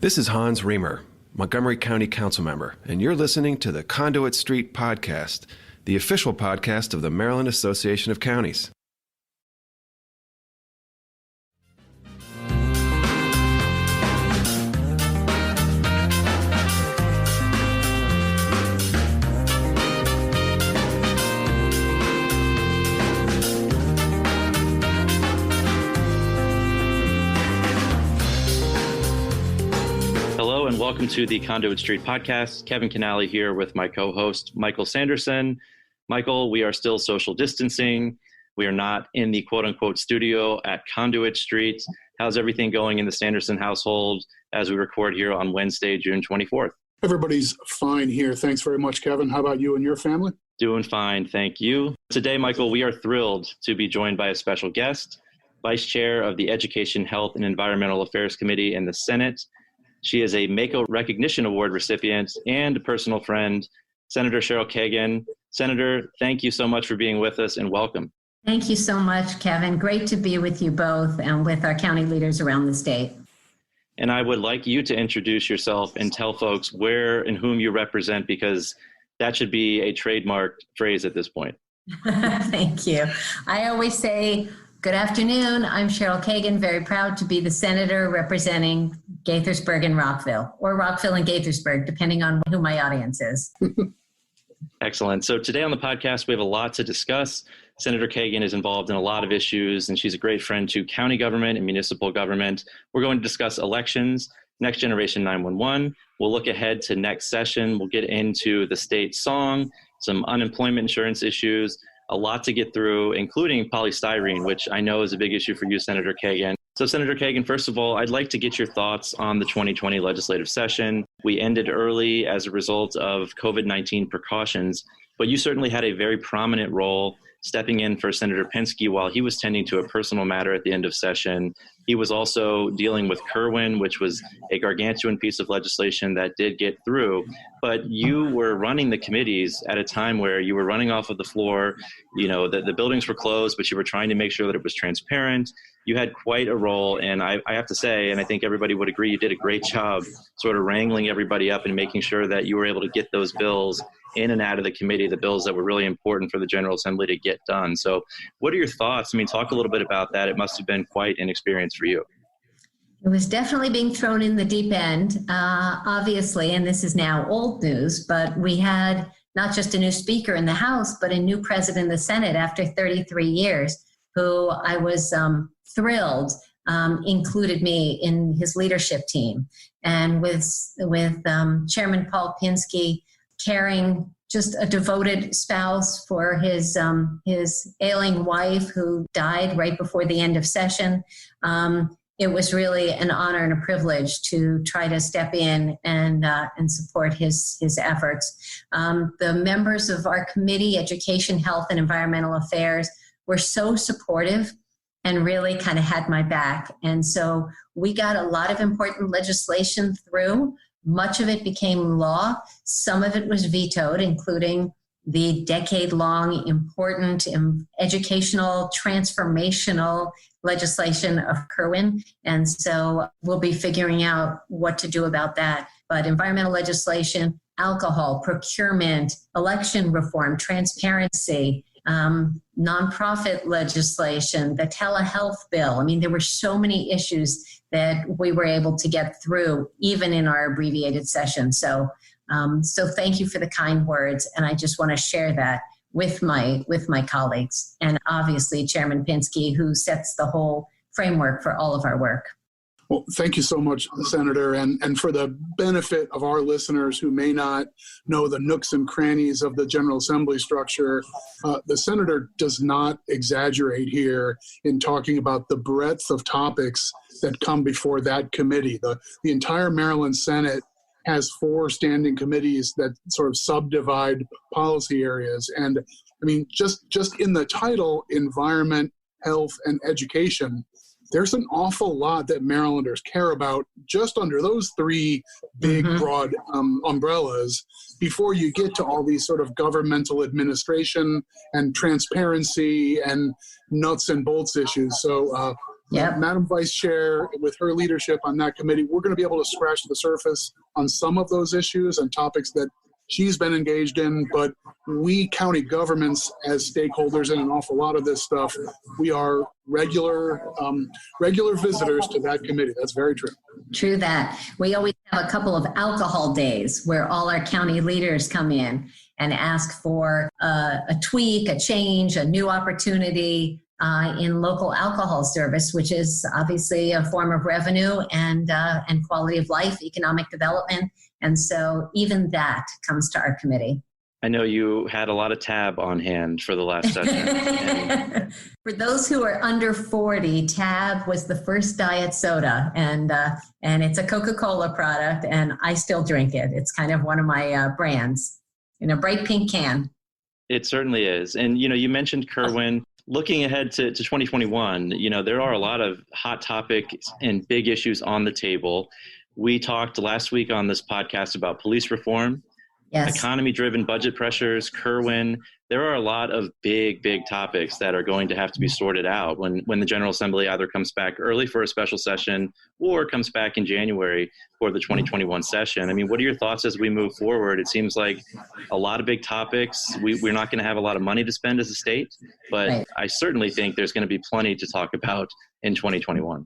This is Hans Reamer, Montgomery County Council member, and you're listening to the Conduit Street Podcast, the official podcast of the Maryland Association of Counties. Welcome to the Conduit Street Podcast. Kevin Kinnally here with my co-host, Michael Sanderson. Michael, we are still social distancing. We are not in the quote-unquote studio at Conduit Street. How's everything going in the Sanderson household as we record here on Wednesday, June 24th? Everybody's fine here. Thanks very much, Kevin. How about you and your family? Doing fine, thank you. Today, Michael, we are thrilled to be joined by a special guest, Vice Chair of the Education, Health, and Environmental Affairs Committee in the Senate. She is a MACo Recognition Award recipient and a personal friend, Senator Cheryl Kagan. Senator, thank you so much for being with us and welcome. Thank you so much, Kevin. Great to be with you both and with our county leaders around the state. And I would like you to introduce yourself and tell folks where and whom you represent, because that should be a trademarked phrase at this point. Thank you. I always say, good afternoon. I'm Cheryl Kagan, very proud to be the senator representing Gaithersburg and Rockville, or Rockville and Gaithersburg, depending on who my audience is. Excellent. So today on the podcast, we have a lot to discuss. Senator Kagan is involved in a lot of issues, and she's a great friend to county government and municipal government. We're going to discuss elections, Next Generation 911. We'll look ahead to next session. We'll get into the state song, some unemployment insurance issues, a lot to get through, including polystyrene, which I know is a big issue for you, Senator Kagan. So Senator Kagan, first of all, I'd like to get your thoughts on the 2020 legislative session. We ended early as a result of COVID-19 precautions, but you certainly had a very prominent role stepping in for Senator Penske while he was tending to a personal matter at the end of session. He was also dealing with Kerwin, which was a gargantuan piece of legislation that did get through. But you were running the committees at a time where you were running off of the floor. You know, the buildings were closed, but you were trying to make sure that it was transparent. You had quite a role, and I have to say, and I think everybody would agree, you did a great job sort of wrangling everybody up and making sure that you were able to get those bills in and out of the committee, the bills that were really important for the General Assembly to get done. So what are your thoughts? I mean, talk a little bit about that. It must have been quite an experience for you. It was definitely being thrown in the deep end, obviously, and this is now old news, but we had not just a new speaker in the House, but a new president of the Senate after 33 years, who I was thrilled included me in his leadership team. And with Chairman Paul Pinsky caring, just a devoted spouse for his ailing wife who died right before the end of session. It was really an honor and a privilege to try to step in and support his efforts. The members of our committee, Education, Health, and Environmental Affairs, were so supportive and really kind of had my back. And so we got a lot of important legislation through. Much of it became law. Some of it was vetoed, including the decade-long important educational transformational legislation of Kerwin. And so we'll be figuring out what to do about that. But environmental legislation, alcohol, procurement, election reform, transparency, nonprofit legislation, the telehealth bill. I mean, there were so many issues that we were able to get through, even in our abbreviated session. So thank you for the kind words, and I just want to share that with my colleagues, and obviously Chairman Pinsky, who sets the whole framework for all of our work. Well, thank you so much, Senator. And for the benefit of our listeners who may not know the nooks and crannies of the General Assembly structure, the Senator does not exaggerate here in talking about the breadth of topics that come before that committee. The entire Maryland Senate has 4 standing committees that sort of subdivide policy areas. And I mean, just in the title, Environment, Health, and Education, there's an awful lot that Marylanders care about just under those 3 big, broad umbrellas before you get to all these sort of governmental administration and transparency and nuts and bolts issues. So Yep. Madam Vice Chair, with her leadership on that committee, we're going to be able to scratch the surface on some of those issues and topics that she's been engaged in, but we county governments as stakeholders in an awful lot of this stuff, we are regular visitors to that committee. That's very true. True that. We always have a couple of alcohol days where all our county leaders come in and ask for a tweak, a change, a new opportunity in local alcohol service, which is obviously a form of revenue and quality of life, economic development. And so even that comes to our committee. I know you had a lot of Tab on hand for the last session. For those who are under 40, Tab was the first diet soda, and it's a Coca-Cola product, and I still drink it. It's kind of one of my brands in a bright pink can. It certainly is. And, you mentioned Kerwin. Looking ahead to 2021, there are a lot of hot topics and big issues on the table. We talked last week on this podcast about police reform, yes, economy-driven budget pressures, Kerwin. There are a lot of big topics that are going to have to be sorted out when the General Assembly either comes back early for a special session or comes back in January for the 2021 session. I mean, what are your thoughts as we move forward? It seems like a lot of big topics. We're not going to have a lot of money to spend as a state, but right. I certainly think there's going to be plenty to talk about in 2021.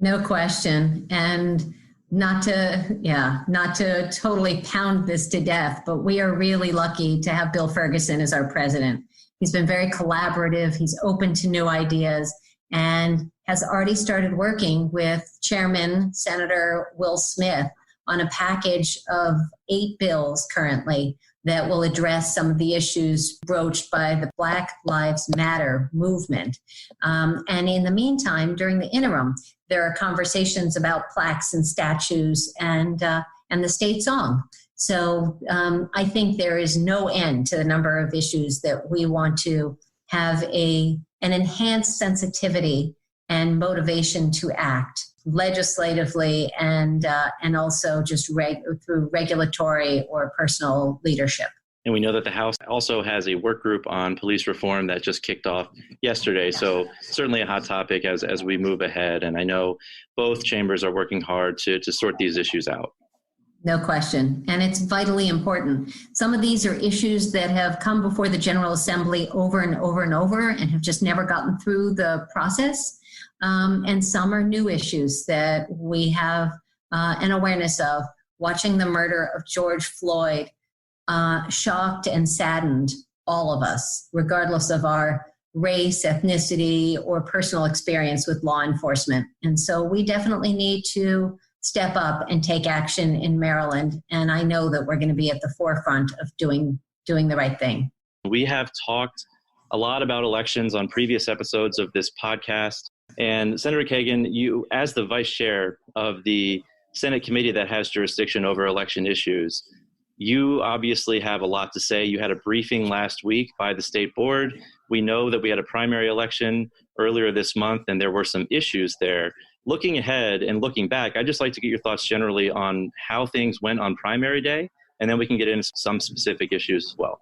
No question. And not to totally pound this to death, but we are really lucky to have Bill Ferguson as our president. He's been very collaborative. He's open to new ideas and has already started working with Chairman Senator Will Smith on a package of 8 bills currently that will address some of the issues broached by the Black Lives Matter movement. And in the meantime, during the interim, there are conversations about plaques and statues and the state song. So I think there is no end to the number of issues that we want to have an enhanced sensitivity and motivation to act legislatively and also just through regulatory or personal leadership. And we know that the House also has a work group on police reform that just kicked off yesterday. So certainly a hot topic as we move ahead. And I know both chambers are working hard to sort these issues out. No question. And it's vitally important. Some of these are issues that have come before the General Assembly over and over and over and have just never gotten through the process. And some are new issues that we have an awareness of. Watching the murder of George Floyd shocked and saddened all of us, regardless of our race, ethnicity, or personal experience with law enforcement. And so we definitely need to step up and take action in Maryland. And I know that we're going to be at the forefront of doing the right thing. We have talked a lot about elections on previous episodes of this podcast. And Senator Kagan, you, as the vice chair of the Senate committee that has jurisdiction over election issues, you obviously have a lot to say. You had a briefing last week by the state board. We know that we had a primary election earlier this month, and there were some issues there. Looking ahead and looking back, I'd just like to get your thoughts generally on how things went on primary day, and then we can get into some specific issues as well.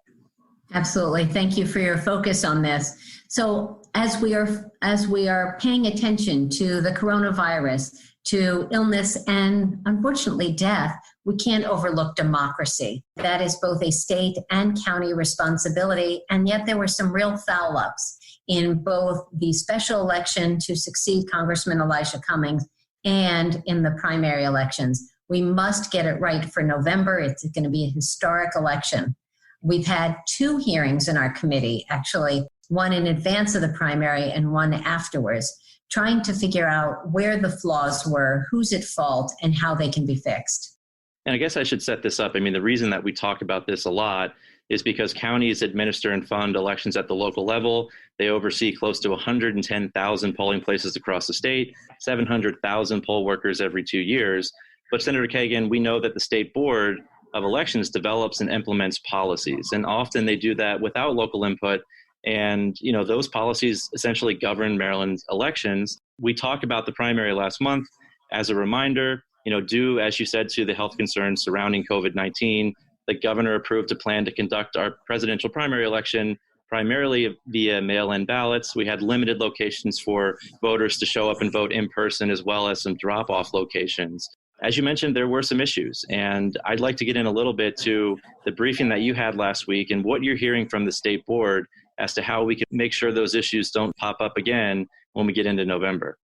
Absolutely. Thank you for your focus on this. So as we are paying attention to the coronavirus, to illness and unfortunately death, we can't overlook democracy. That is both a state and county responsibility. And yet there were some real foul ups in both the special election to succeed Congressman Elijah Cummings and in the primary elections. We must get it right for November. It's going to be a historic election. We've had 2 hearings in our committee, actually, one in advance of the primary and one afterwards, trying to figure out where the flaws were, who's at fault, and how they can be fixed. And I guess I should set this up. I mean, the reason that we talk about this a lot is because counties administer and fund elections at the local level. They oversee close to 110,000 polling places across the state, 700,000 poll workers every 2 years. But Senator Kagan, we know that the state board of elections develops and implements policies, and often they do that without local input. And, those policies essentially govern Maryland's elections. We talked about the primary last month. As a reminder, due, as you said, to the health concerns surrounding COVID-19, the governor approved a plan to conduct our presidential primary election primarily via mail-in ballots. We had limited locations for voters to show up and vote in person, as well as some drop-off locations. As you mentioned, there were some issues, and I'd like to get in a little bit to the briefing that you had last week and what you're hearing from the state board as to how we can make sure those issues don't pop up again when we get into November.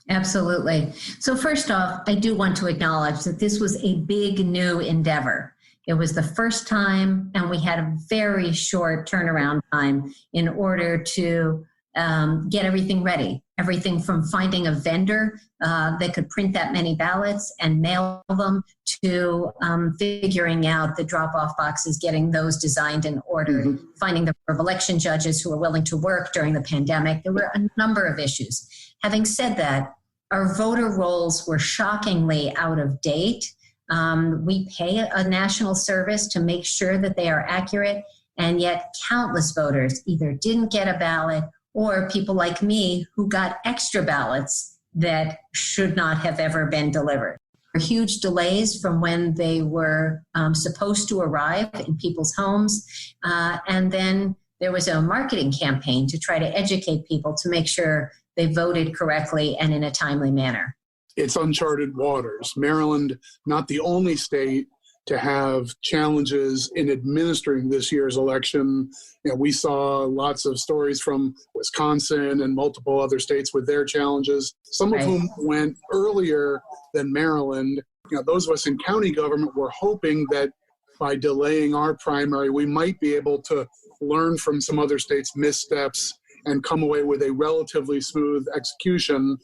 Absolutely. So first off, I do want to acknowledge that this was a big new endeavor. It was the first time, and we had a very short turnaround time in order to get everything ready. Everything from finding a vendor that could print that many ballots and mail them to figuring out the drop-off boxes, getting those designed and ordered, finding the election judges who were willing to work during the pandemic. There were a number of issues. Having said that, our voter rolls were shockingly out of date. We pay a national service to make sure that they are accurate, and yet countless voters either didn't get a ballot or people like me who got extra ballots that should not have ever been delivered. There were huge delays from when they were supposed to arrive in people's homes. And then there was a marketing campaign to try to educate people to make sure they voted correctly and in a timely manner. It's uncharted waters. Maryland, not the only state to have challenges in administering this year's election. We saw lots of stories from Wisconsin and multiple other states with their challenges, some of whom went earlier than Maryland. Those of us in county government were hoping that by delaying our primary, we might be able to learn from some other states' missteps and come away with a relatively smooth execution.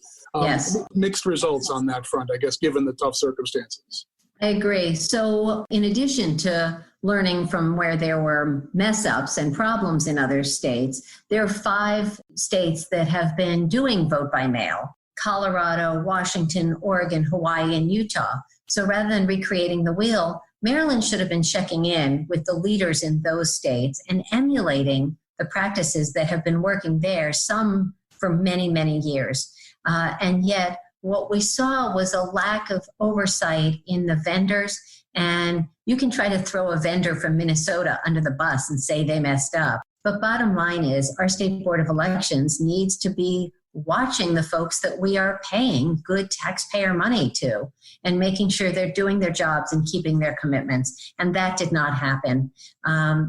Mixed results on that front, I guess, given the tough circumstances. I agree. So in addition to learning from where there were mess ups and problems in other states, there are 5 states that have been doing vote by mail: Colorado, Washington, Oregon, Hawaii, and Utah. So rather than recreating the wheel, Maryland should have been checking in with the leaders in those states and emulating the practices that have been working there, some for many, many years. And yet, what we saw was a lack of oversight in the vendors. And you can try to throw a vendor from Minnesota under the bus and say they messed up. But bottom line is, our State Board of Elections needs to be watching the folks that we are paying good taxpayer money to and making sure they're doing their jobs and keeping their commitments. And that did not happen.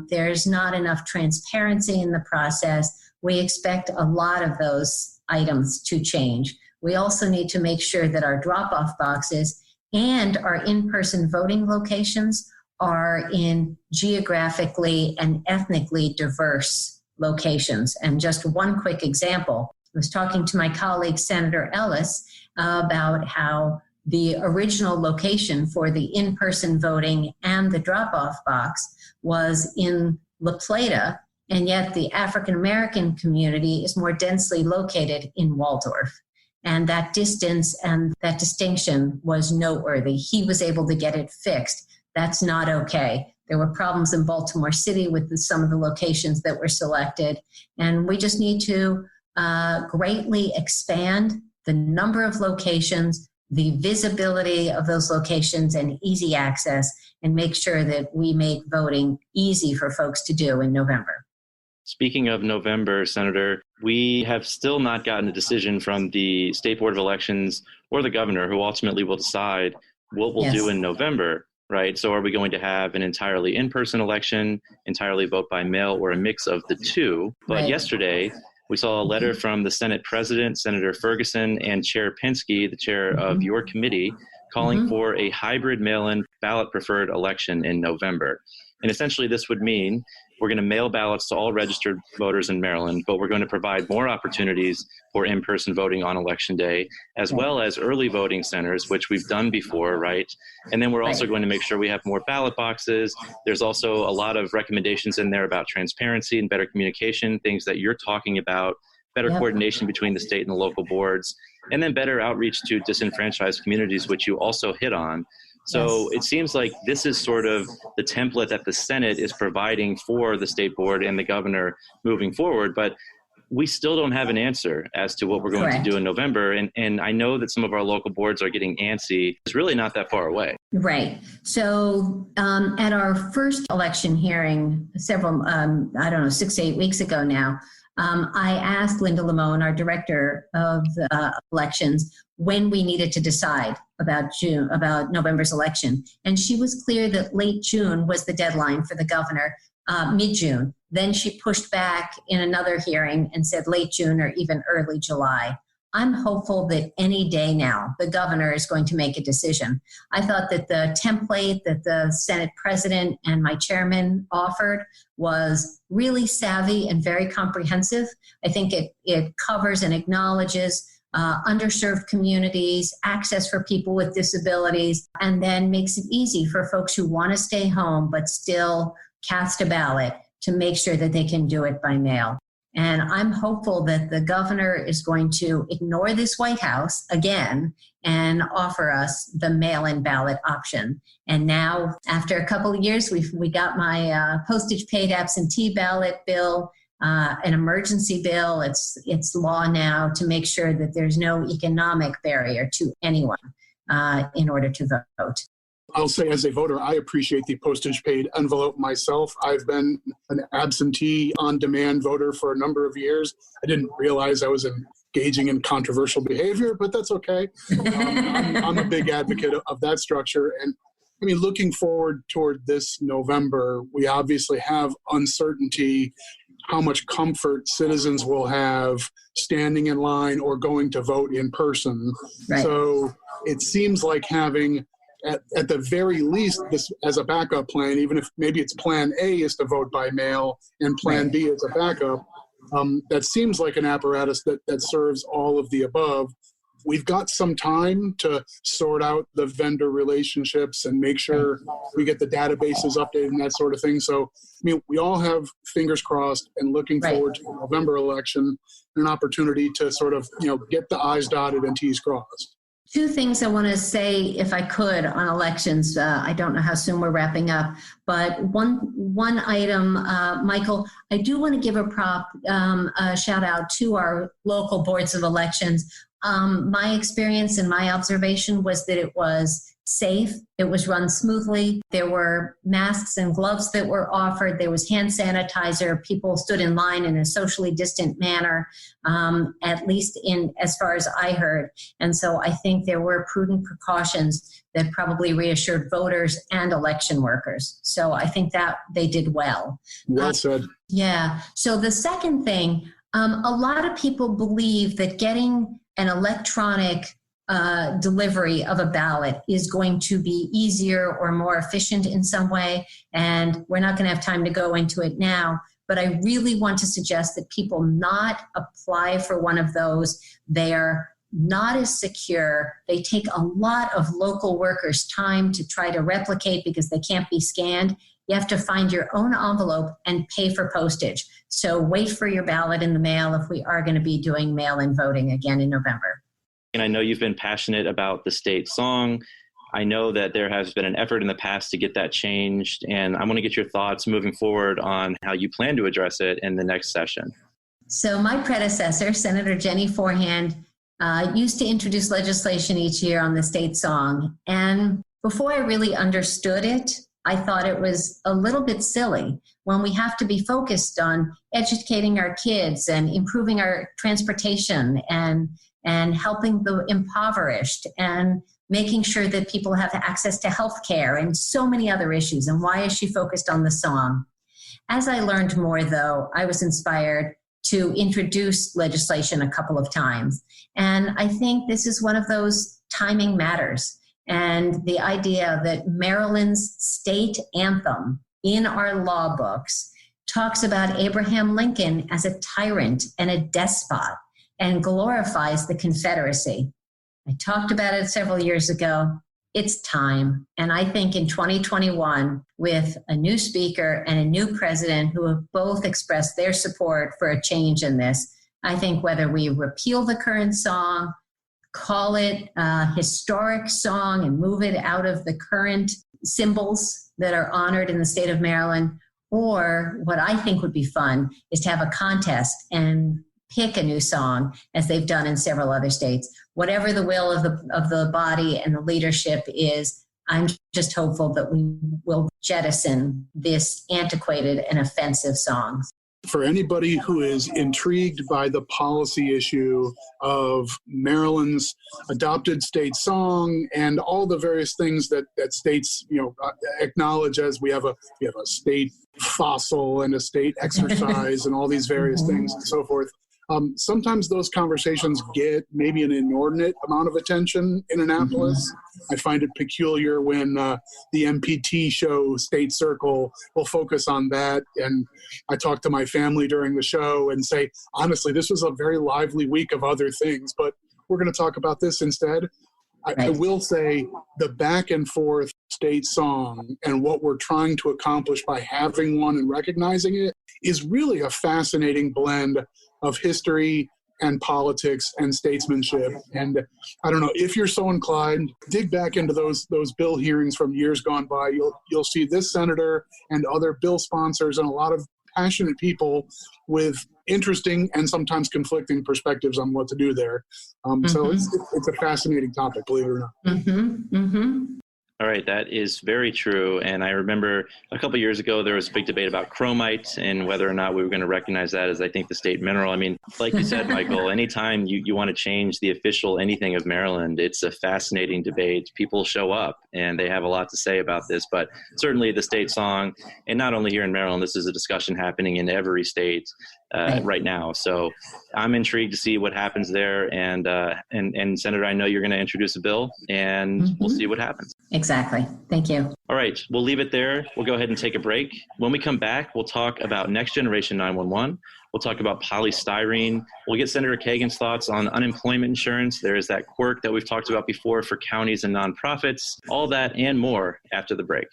There's not enough transparency in the process. We expect a lot of those items to change. We also need to make sure that our drop-off boxes and our in-person voting locations are in geographically and ethnically diverse locations. And just one quick example, I was talking to my colleague, Senator Ellis, about how the original location for the in-person voting and the drop-off box was in La Plata, and yet the African-American community is more densely located in Waldorf. And that distance and that distinction was noteworthy. He was able to get it fixed. That's not okay. There were problems in Baltimore City with some of the locations that were selected. And we just need to greatly expand the number of locations, the visibility of those locations, and easy access, and make sure that we make voting easy for folks to do in November. Speaking of November, Senator, we have still not gotten a decision from the State Board of Elections or the governor, who ultimately will decide what we'll do in November, right? So are we going to have an entirely in-person election, entirely vote by mail, or a mix of the two? But yesterday, we saw a letter from the Senate President, Senator Ferguson, and Chair Pinsky, the chair of your committee, calling for a hybrid mail-in ballot-preferred election in November. And essentially this would mean we're going to mail ballots to all registered voters in Maryland, but we're going to provide more opportunities for in-person voting on Election Day, as well as early voting centers, which we've done before, right? And then we're also going to make sure we have more ballot boxes. There's also a lot of recommendations in there about transparency and better communication, things that you're talking about, better coordination between the state and the local boards, and then better outreach to disenfranchised communities, which you also hit on. So it seems like this is sort of the template that the Senate is providing for the state board and the governor moving forward. But we still don't have an answer as to what we're going Correct. to do in November. And I know that some of our local boards are getting antsy. It's really not that far away. Right. So at our first election hearing, 6 to 8 weeks ago now, I asked Linda Lamone, our director of elections, when we needed to decide about November's election. And she was clear that late June was the deadline for the governor, mid-June. Then she pushed back in another hearing and said late June or even early July. I'm hopeful that any day now, the governor is going to make a decision. I thought that the template that the Senate president and my chairman offered was really savvy and very comprehensive. I think it covers and acknowledges underserved communities, access for people with disabilities, and then makes it easy for folks who want to stay home but still cast a ballot to make sure that they can do it by mail. And I'm hopeful that the governor is going to ignore this White House again and offer us the mail-in ballot option. And now, after a couple of years, we got my postage-paid absentee ballot bill, an emergency bill. It's law now to make sure that there's no economic barrier to anyone in order to vote. I'll say as a voter, I appreciate the postage-paid envelope myself. I've been an absentee on-demand voter for a number of years. I didn't realize I was engaging in controversial behavior, but that's okay. I'm a big advocate of that structure. And I mean, looking forward toward this November, we obviously have uncertainty how much comfort citizens will have standing in line or going to vote in person. Right. So it seems like having at the very least, this as a backup plan, even if maybe it's plan A is to vote by mail and plan B is a backup, that seems like an apparatus that serves all of the above. We've got some time to sort out the vendor relationships and make sure we get the databases updated and that sort of thing. So, I mean, we all have fingers crossed and looking forward to the November election, an opportunity to sort of, get the I's dotted and T's crossed. Two things I want to say, if I could, on elections. I don't know how soon we're wrapping up, but one item, Michael, I do want to give a shout out to our local boards of elections. My experience and my observation was that it was safe. It was run smoothly. There were masks and gloves that were offered. There was hand sanitizer. People stood in line in a socially distant manner, at least in as far as I heard. And so I think there were prudent precautions that probably reassured voters and election workers. So I think that they did well. Well said. Yeah. So the second thing, a lot of people believe that getting an electronic delivery of a ballot is going to be easier or more efficient in some way. And we're not going to have time to go into it now, but I really want to suggest that people not apply for one of those. They are not as secure. They take a lot of local workers' time to try to replicate because they can't be scanned. You have to find your own envelope and pay for postage. So wait for your ballot in the mail if we are going to be doing mail-in voting again in November. And I know you've been passionate about the state song. I know that there has been an effort in the past to get that changed, and I want to get your thoughts moving forward on how you plan to address it in the next session. So my predecessor, Senator Jenny Forehand, used to introduce legislation each year on the state song. And before I really understood it, I thought it was a little bit silly when we have to be focused on educating our kids and improving our transportation and helping the impoverished and making sure that people have access to health care and so many other issues. And why is she focused on the song? As I learned more, though, I was inspired to introduce legislation a couple of times. And I think this is one of those timing matters. And the idea that Maryland's state anthem in our law books talks about Abraham Lincoln as a tyrant and a despot and glorifies the Confederacy. I talked about it several years ago. It's time. And I think in 2021, with a new speaker and a new president who have both expressed their support for a change in this, I think whether we repeal the current song, call it a historic song and move it out of the current symbols that are honored in the state of Maryland, or what I think would be fun is to have a contest and pick a new song, as they've done in several other states. Whatever the will of the body and the leadership is, I'm just hopeful that we will jettison this antiquated and offensive songs. For anybody who is intrigued by the policy issue of Maryland's adopted state song and all the various things that states, acknowledge as we have a state fossil and a state exercise and all these various things and so forth. Sometimes those conversations get maybe an inordinate amount of attention in Annapolis. I find it peculiar when the MPT show State Circle will focus on that. And I talk to my family during the show and say, honestly, this was a very lively week of other things, but we're going to talk about this instead. I will say the back and forth state song and what we're trying to accomplish by having one and recognizing it is really a fascinating blend of history and politics and statesmanship. And I don't know, if you're so inclined, dig back into those bill hearings from years gone by. You'll see this senator and other bill sponsors and a lot of passionate people with interesting and sometimes conflicting perspectives on what to do there. So it's a fascinating topic, believe it or not. All right, that is very true. And I remember a couple of years ago, there was a big debate about chromite and whether or not we were going to recognize that as, I think, the state mineral. I mean, like you said, Michael, anytime you want to change the official anything of Maryland, it's a fascinating debate. People show up and they have a lot to say about this, but certainly the state song, and not only here in Maryland, this is a discussion happening in every state right now. So I'm intrigued to see what happens there. And Senator, I know you're going to introduce a bill and we'll see what happens. Exactly. Thank you. All right. We'll leave it there. We'll go ahead and take a break. When we come back, we'll talk about next generation 911. We'll talk about polystyrene. We'll get Senator Kagan's thoughts on unemployment insurance. There is that quirk that we've talked about before for counties and nonprofits. All that and more after the break.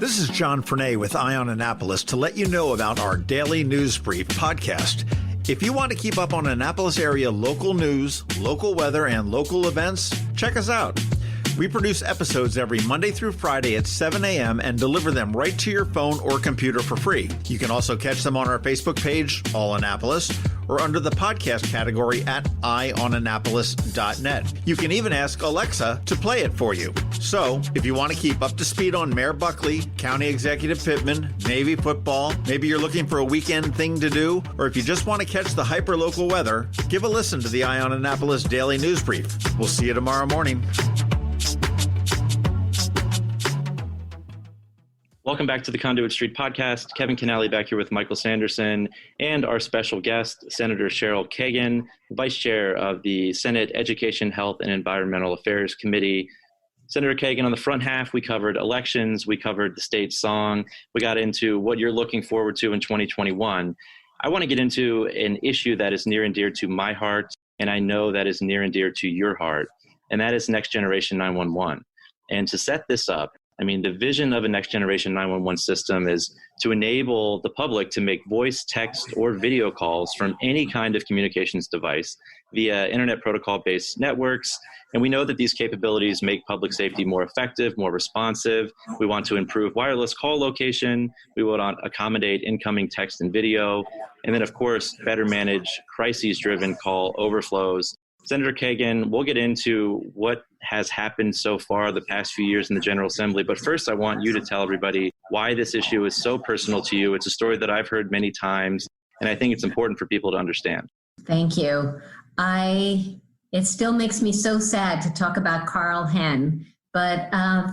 This is John Frenay with Ion Annapolis to let you know about our daily news brief podcast. If you want to keep up on Annapolis area local news, local weather, and local events, check us out. We produce episodes every Monday through Friday at 7 a.m. and deliver them right to your phone or computer for free. You can also catch them on our Facebook page, All Annapolis, or under the podcast category at eyeonannapolis.net. You can even ask Alexa to play it for you. So, if you want to keep up to speed on Mayor Buckley, County Executive Pittman, Navy football, maybe you're looking for a weekend thing to do, or if you just want to catch the hyper-local weather, give a listen to the Ion Annapolis Daily News Brief. We'll see you tomorrow morning. Welcome back to the Conduit Street Podcast. Kevin Kinnally back here with Michael Sanderson and our special guest, Senator Cheryl Kagan, Vice Chair of the Senate Education, Health, and Environmental Affairs Committee. Senator Kagan, on the front half, we covered elections, we covered the state song, we got into what you're looking forward to in 2021. I want to get into an issue that is near and dear to my heart, and I know that is near and dear to your heart, and that is Next Generation 911. And to set this up, I mean, the vision of a next generation 911 system is to enable the public to make voice, text, or video calls from any kind of communications device via internet protocol-based networks. And we know that these capabilities make public safety more effective, more responsive. We want to improve wireless call location. We want to accommodate incoming text and video. And then, of course, better manage crises-driven call overflows. Senator Kagan, we'll get into what has happened so far the past few years in the General Assembly. But first, I want you to tell everybody why this issue is so personal to you. It's a story that I've heard many times, and I think it's important for people to understand. Thank you. It still makes me so sad to talk about Carl Henn, but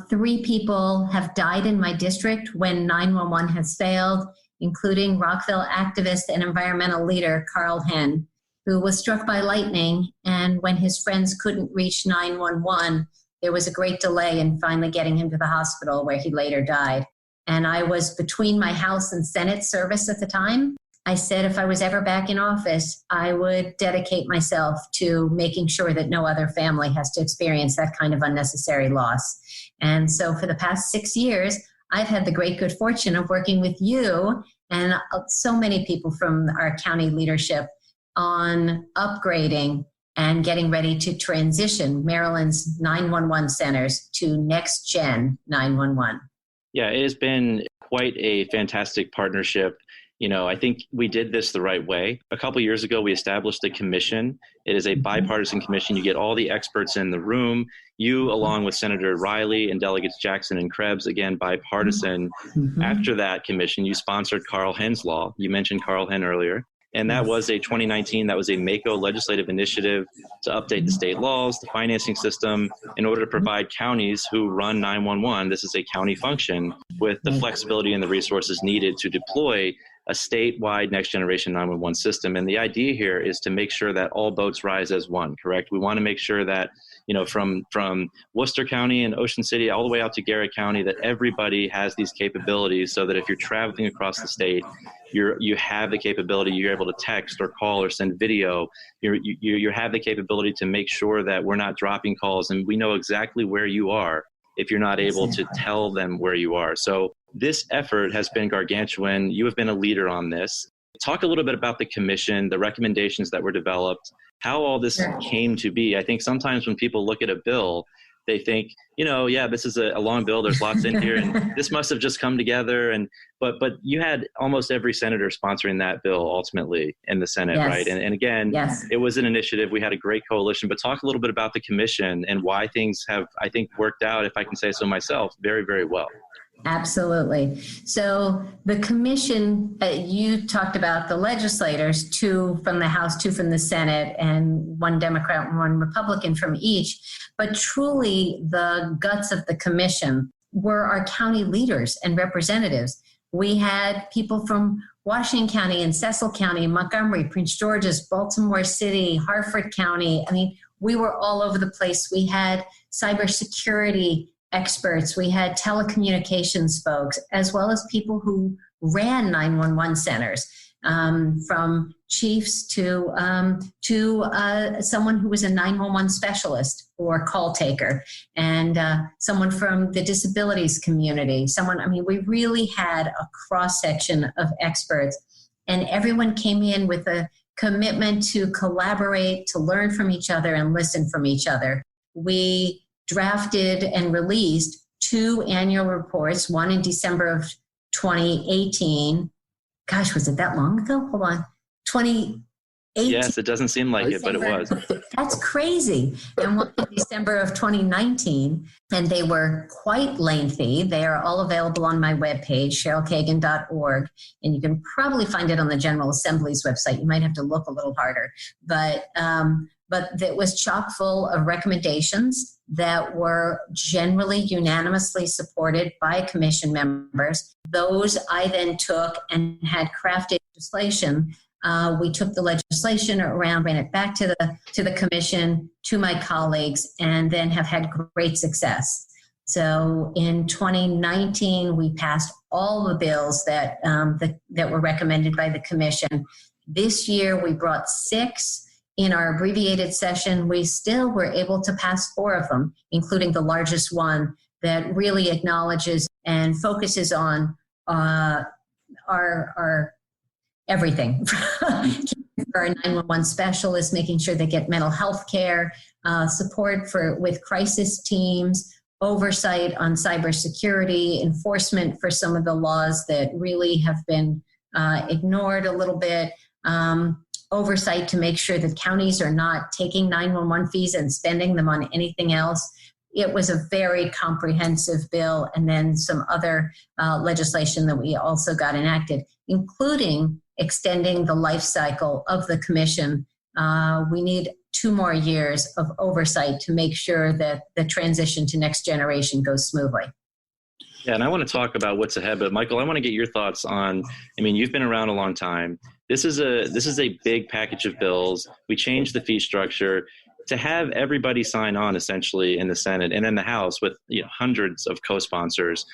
3 people have died in my district when 911 has failed, including Rockville activist and environmental leader Carl Henn, who was struck by lightning, and when his friends couldn't reach 911, there was a great delay in finally getting him to the hospital where he later died. And I was between my House and Senate service at the time. I said if I was ever back in office, I would dedicate myself to making sure that no other family has to experience that kind of unnecessary loss. And so for the past 6 years, I've had the great good fortune of working with you and so many people from our county leadership on upgrading and getting ready to transition Maryland's 911 centers to next gen 911. Yeah, it has been quite a fantastic partnership. I think we did this the right way. A couple of years ago, we established a commission. It is a bipartisan commission. You get all the experts in the room. You, along with Senator Riley and Delegates Jackson and Krebs, again, bipartisan. After that commission, you sponsored Carl Henn's law. You mentioned Carl Henn earlier. And that was a 2019, that was a MACo legislative initiative to update the state laws, the financing system, in order to provide counties who run 911, this is a county function, with the flexibility and the resources needed to deploy a statewide next generation 911 system. And the idea here is to make sure that all boats rise as one, correct? We want to make sure that, from Worcester County and Ocean City all the way out to Garrett County, that everybody has these capabilities so that if you're traveling across the state, you have the capability, you're able to text or call or send video, you have the capability to make sure that we're not dropping calls and we know exactly where you are if you're not able to tell them where you are. So this effort has been gargantuan. You have been a leader on this. Talk a little bit about the commission, the recommendations that were developed, how all this came to be. I think sometimes when people look at a bill, they think, this is a long bill. There's lots in here, and this must have just come together. But you had almost every senator sponsoring that bill ultimately in the Senate, right? And again, it was an initiative. We had a great coalition. But talk a little bit about the commission and why things have, I think, worked out, if I can say so myself, very, very well. Absolutely. So the commission, you talked about the legislators, 2 from the House, 2 from the Senate, and 1 Democrat and 1 Republican from each. But truly, the guts of the commission were our county leaders and representatives. We had people from Washington County and Cecil County, Montgomery, Prince George's, Baltimore City, Harford County. I mean, we were all over the place. We had cybersecurity experts, we had telecommunications folks, as well as people who ran 911 centers, from chiefs to someone who was a 911 specialist or call taker, and someone from the disabilities community. We really had a cross section of experts, and everyone came in with a commitment to collaborate, to learn from each other and listen from each other. We drafted and released 2 annual reports, one in December of 2018. Gosh, was it that long ago? Hold on. 2018. Yes, it doesn't seem like it, but it was. That's crazy. And one in December of 2019, and they were quite lengthy. They are all available on my webpage, CherylKagan.org, and you can probably find it on the General Assembly's website. You might have to look a little harder. But that was chock full of recommendations that were generally unanimously supported by commission members. Those I then took and had crafted legislation. We took the legislation around, ran it back to the commission, to my colleagues, and then have had great success. So in 2019, we passed all the bills that were recommended by the commission. This year, we brought 6. In our abbreviated session, we still were able to pass 4 of them, including the largest one that really acknowledges and focuses on our everything. Our 911 specialists, making sure they get mental health care, support with crisis teams, oversight on cybersecurity, enforcement for some of the laws that really have been ignored a little bit, oversight to make sure that counties are not taking 911 fees and spending them on anything else. It was a very comprehensive bill, and then some other legislation that we also got enacted, including extending the life cycle of the commission. We need 2 more years of oversight to make sure that the transition to next generation goes smoothly. Yeah, and I want to talk about what's ahead, but Michael, I want to get your thoughts on, you've been around a long time. This is a big package of bills. We changed the fee structure to have everybody sign on essentially in the Senate and in the House with hundreds of co-sponsors.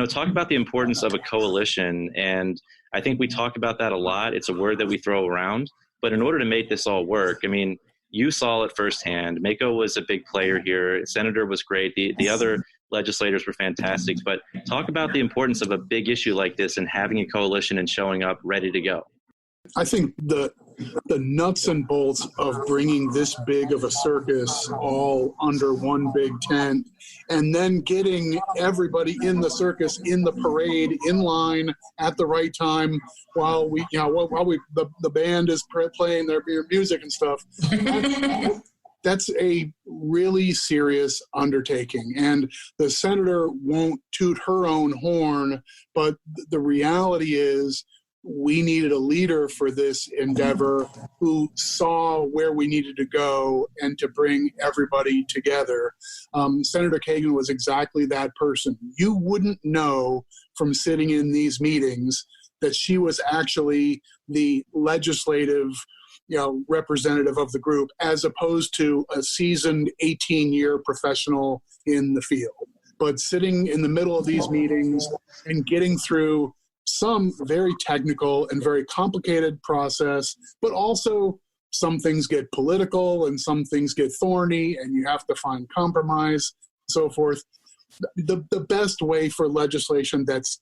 Talk about the importance of a coalition. And I think we talk about that a lot. It's a word that we throw around. But in order to make this all work, you saw it firsthand. MACo was a big player here. Senator was great. The other legislators were fantastic. But talk about the importance of a big issue like this and having a coalition and showing up ready to go. I think the the nuts and bolts of bringing this big of a circus all under one big tent, and then getting everybody in the circus in the parade in line at the right time while the band is playing their music and stuff. That's a really serious undertaking. And the senator won't toot her own horn, but the reality is we needed a leader for this endeavor who saw where we needed to go and to bring everybody together. Senator Kagan was exactly that person. You wouldn't know from sitting in these meetings that she was actually the legislative representative of the group, as opposed to a seasoned 18-year professional in the field. But sitting in the middle of these meetings and getting through some very technical and very complicated process, but also some things get political and some things get thorny and you have to find compromise, so forth. The best way for legislation that's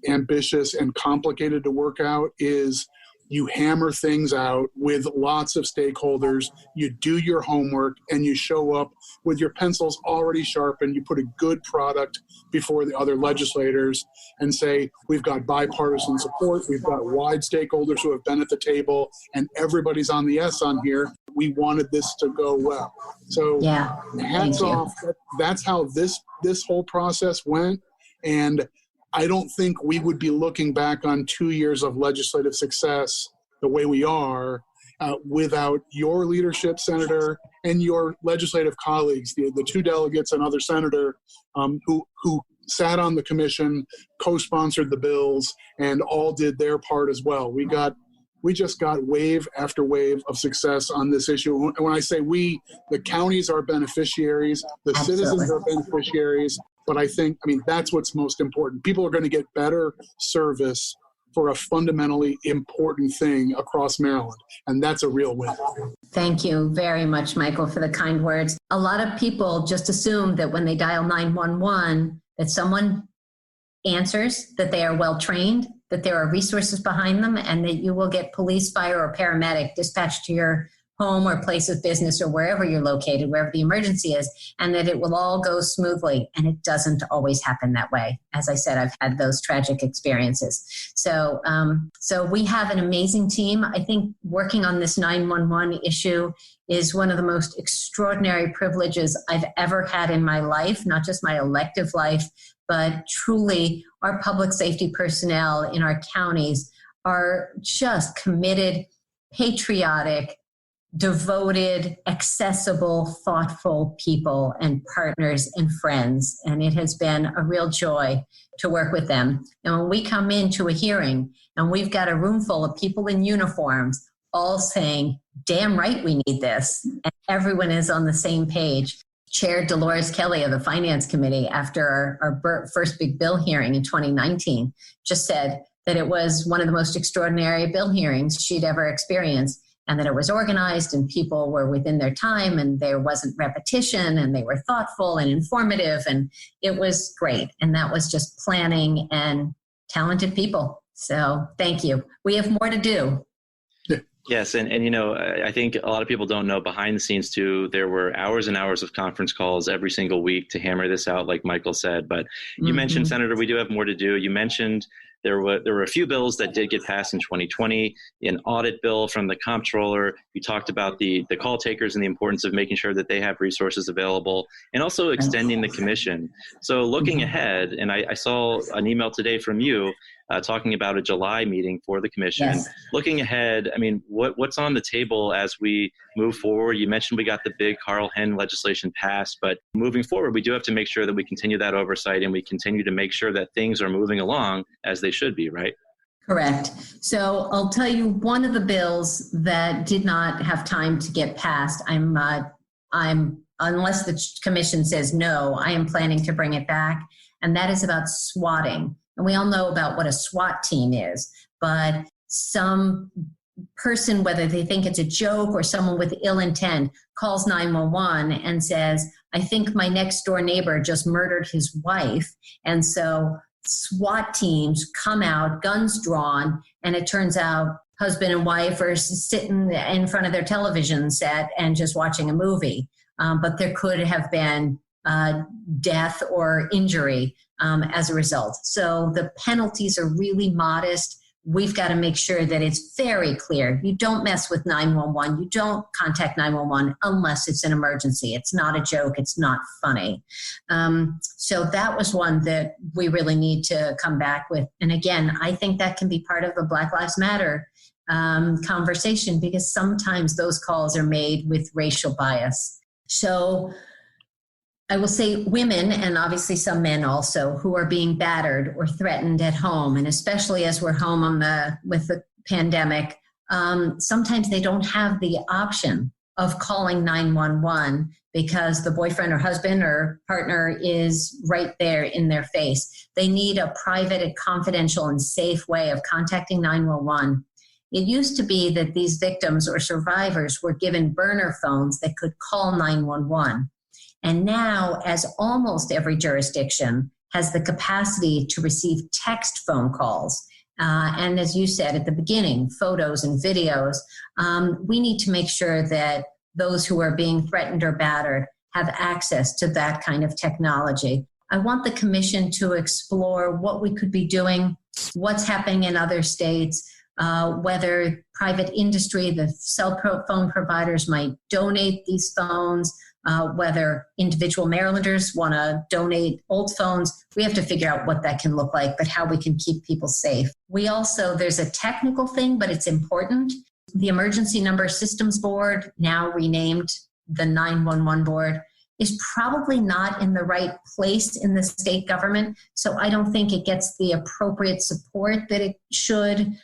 ambitious and complicated to work out is you hammer things out with lots of stakeholders, you do your homework, and you show up with your pencils already sharpened. You put a good product before the other legislators and say, we've got bipartisan support, we've got wide stakeholders who have been at the table, and everybody's on the S on here. We wanted this to go well. So hats off. That's how this whole process went. And I don't think we would be looking back on 2 years of legislative success the way we are without your leadership, Senator, and your legislative colleagues, the two delegates and other senator who sat on the commission, co-sponsored the bills, and all did their part as well. We just got wave after wave of success on this issue. And when I say we, the counties are beneficiaries, the citizens are beneficiaries. But I mean, that's what's most important. People are going to get better service for a fundamentally important thing across Maryland. And that's a real win. Thank you very much, Michael, for the kind words. A lot of people just assume that when they dial 911, that someone answers, that they are well trained, that there are resources behind them, and that you will get police, fire, or paramedic dispatched to your home or place of business or wherever you're located, wherever the emergency is, and that it will all go smoothly. And it doesn't always happen that way. As I said, I've had those tragic experiences. So we have an amazing team. I think working on this 911 issue is one of the most extraordinary privileges I've ever had in my life, not just my elective life, but truly our public safety personnel in our counties are just committed, patriotic, devoted, accessible, thoughtful people and partners and friends. And it has been a real joy to work with them. And when we come into a hearing and we've got a room full of people in uniforms all saying, damn right we need this, and everyone is on the same page. Chair Dolores Kelly of the Finance Committee, after our first big bill hearing in 2019, just said that it was one of the most extraordinary bill hearings she'd ever experienced, and that it was organized and people were within their time and there wasn't repetition and they were thoughtful and informative, and it was great. And that was just planning and talented people. So thank you. We have more to do. Yes, and I think a lot of people don't know behind the scenes too, there were hours and hours of conference calls every single week to hammer this out, like Michael said. But you mentioned, Senator, we do have more to do. You mentioned there were a few bills that did get passed in 2020, an audit bill from the comptroller. You talked about the call takers and the importance of making sure that they have resources available, and also extending the commission. So looking ahead, and I saw an email today from you talking about a July meeting for the commission. Yes. Looking ahead, I mean, what's on the table as we move forward? You mentioned we got the big Carl Henn legislation passed, but moving forward, we do have to make sure that we continue that oversight and we continue to make sure that things are moving along as they should be, right? Correct. So I'll tell you one of the bills that did not have time to get passed. I'm unless the commission says no, I am planning to bring it back, and that is about swatting. And we all know about what a SWAT team is, but some person, whether they think it's a joke or someone with ill intent, calls 911 and says, I think my next door neighbor just murdered his wife. And so SWAT teams come out, guns drawn, and it turns out husband and wife are sitting in front of their television set and just watching a movie. But there could have been death or injury as a result. So the penalties are really modest. We've got to make sure that it's very clear. You don't mess with 911. You don't contact 911 unless it's an emergency. It's not a joke. It's not funny. So that was one that we really need to come back with. And again, I think that can be part of the Black Lives Matter conversation, because sometimes those calls are made with racial bias. So I will say women, and obviously some men also, who are being battered or threatened at home, and especially as we're home with the pandemic, sometimes they don't have the option of calling 911 because the boyfriend or husband or partner is right there in their face. They need a private and confidential and safe way of contacting 911. It used to be that these victims or survivors were given burner phones that could call 911. And now, as almost every jurisdiction has the capacity to receive text phone calls, and as you said at the beginning, photos and videos, we need to make sure that those who are being threatened or battered have access to that kind of technology. I want the commission to explore what we could be doing, what's happening in other states, whether private industry, the cell phone providers might donate these phones, whether individual Marylanders want to donate old phones. We have to figure out what that can look like, but how we can keep people safe. We also, there's a technical thing, but it's important. The Emergency Number Systems Board, now renamed the 911 Board, is probably not in the right place in the state government. So I don't think it gets the appropriate support that it should.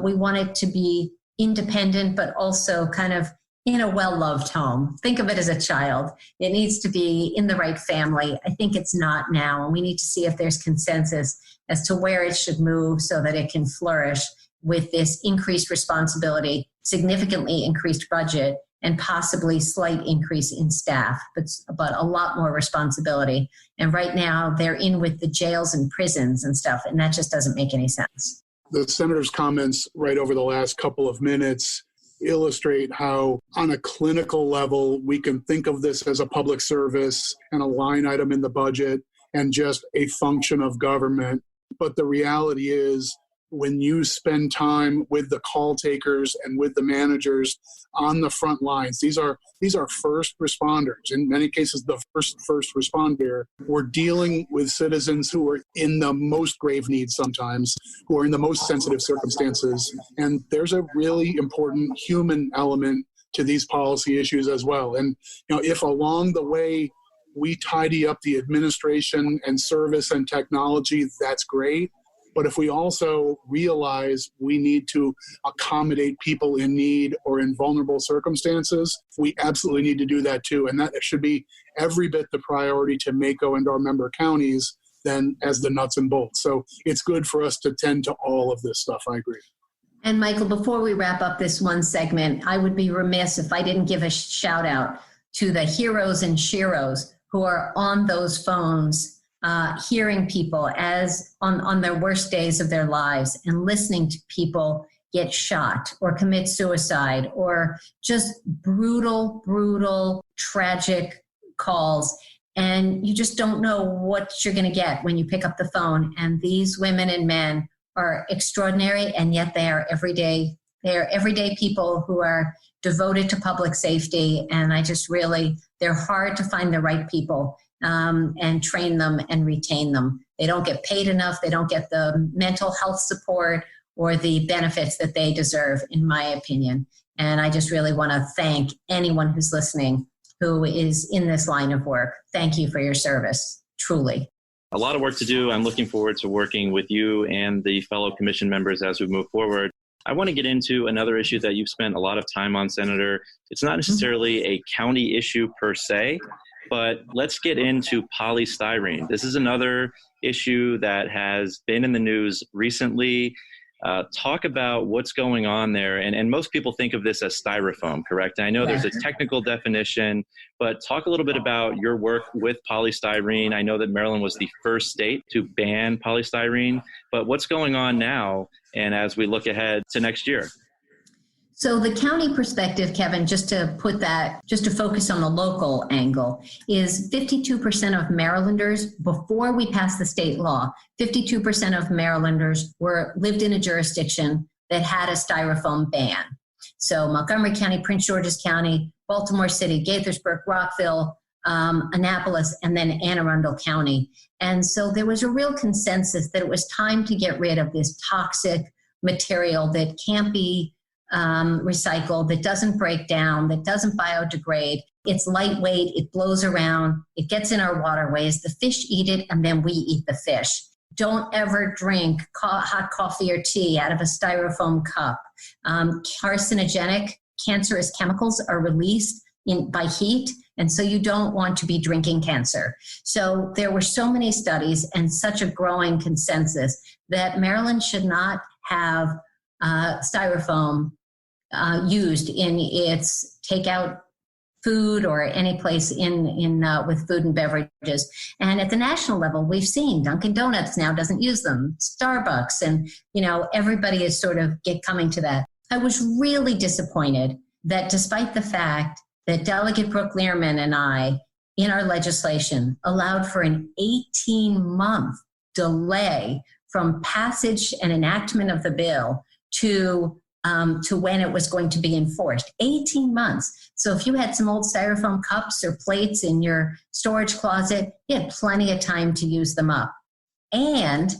We want it to be independent, but also kind of in a well-loved home. Think of it as a child. It needs to be in the right family. I think it's not now, and we need to see if there's consensus as to where it should move so that it can flourish with this increased responsibility, significantly increased budget, and possibly slight increase in staff, but a lot more responsibility. And right now, they're in with the jails and prisons and stuff, and that just doesn't make any sense. The senator's comments right over the last couple of minutes illustrate how on a clinical level we can think of this as a public service and a line item in the budget and just a function of government. But the reality is, when you spend time with the call takers and with the managers on the front lines, these are first responders. In many cases, the first responder. We're dealing with citizens who are in the most grave need sometimes, who are in the most sensitive circumstances. And there's a really important human element to these policy issues as well. And if along the way we tidy up the administration and service and technology, that's great. But if we also realize we need to accommodate people in need or in vulnerable circumstances, we absolutely need to do that too. And that should be every bit the priority to MACo and our member counties than as the nuts and bolts. So it's good for us to tend to all of this stuff. I agree. And Michael, before we wrap up this one segment, I would be remiss if I didn't give a shout out to the heroes and sheroes who are on those phones, hearing people as on their worst days of their lives and listening to people get shot or commit suicide or just brutal, tragic calls. And you just don't know what you're going to get when you pick up the phone. And these women and men are extraordinary, and yet they are everyday people who are devoted to public safety. And they're hard to find the right people and train them and retain them. They don't get paid enough. They don't get the mental health support or the benefits that they deserve, in my opinion. And I just really want to thank anyone who's listening who is in this line of work. Thank you for your service, truly. A lot of work to do. I'm looking forward to working with you and the fellow commission members as we move forward. I want to get into another issue that you've spent a lot of time on, Senator. It's not necessarily a county issue per se, but let's get into polystyrene. This is another issue that has been in the news recently. Talk about what's going on there. And most people think of this as styrofoam, correct? And I know there's a technical definition, but talk a little bit about your work with polystyrene. I know that Maryland was the first state to ban polystyrene, but what's going on now and as we look ahead to next year? So the county perspective, Kevin, just to focus on the local angle, is 52% of Marylanders, before we passed the state law, 52% of Marylanders lived in a jurisdiction that had a styrofoam ban. So Montgomery County, Prince George's County, Baltimore City, Gaithersburg, Rockville, Annapolis, and then Anne Arundel County. And so there was a real consensus that it was time to get rid of this toxic material that can't be recycled, that doesn't break down, that doesn't biodegrade. It's lightweight, it blows around, it gets in our waterways, the fish eat it, and then we eat the fish. Don't ever drink hot coffee or tea out of a styrofoam cup. Carcinogenic, cancerous chemicals are released by heat, and so you don't want to be drinking cancer. So there were so many studies and such a growing consensus that Maryland should not have styrofoam used in its takeout food or any place with food and beverages. And at the national level, we've seen Dunkin' Donuts now doesn't use them, Starbucks, and everybody is sort of coming to that. I was really disappointed that despite the fact that Delegate Brooke Learman and I, in our legislation, allowed for an 18-month delay from passage and enactment of the bill to when it was going to be enforced. 18 months. So if you had some old styrofoam cups or plates in your storage closet, you had plenty of time to use them up. And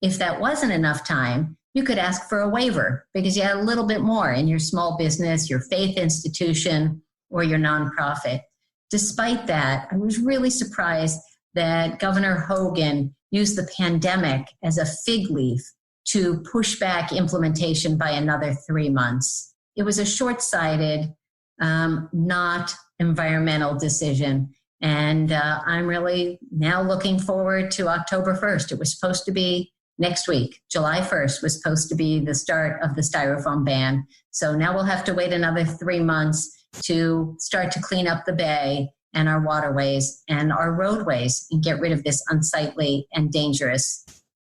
if that wasn't enough time, you could ask for a waiver because you had a little bit more in your small business, your faith institution, or your nonprofit. Despite that, I was really surprised that Governor Hogan used the pandemic as a fig leaf to push back implementation by another 3 months. It was a short-sighted, not environmental decision. And I'm really now looking forward to October 1st. It was supposed to be next week. July 1st was supposed to be the start of the styrofoam ban. So now we'll have to wait another 3 months to start to clean up the bay and our waterways and our roadways and get rid of this unsightly and dangerous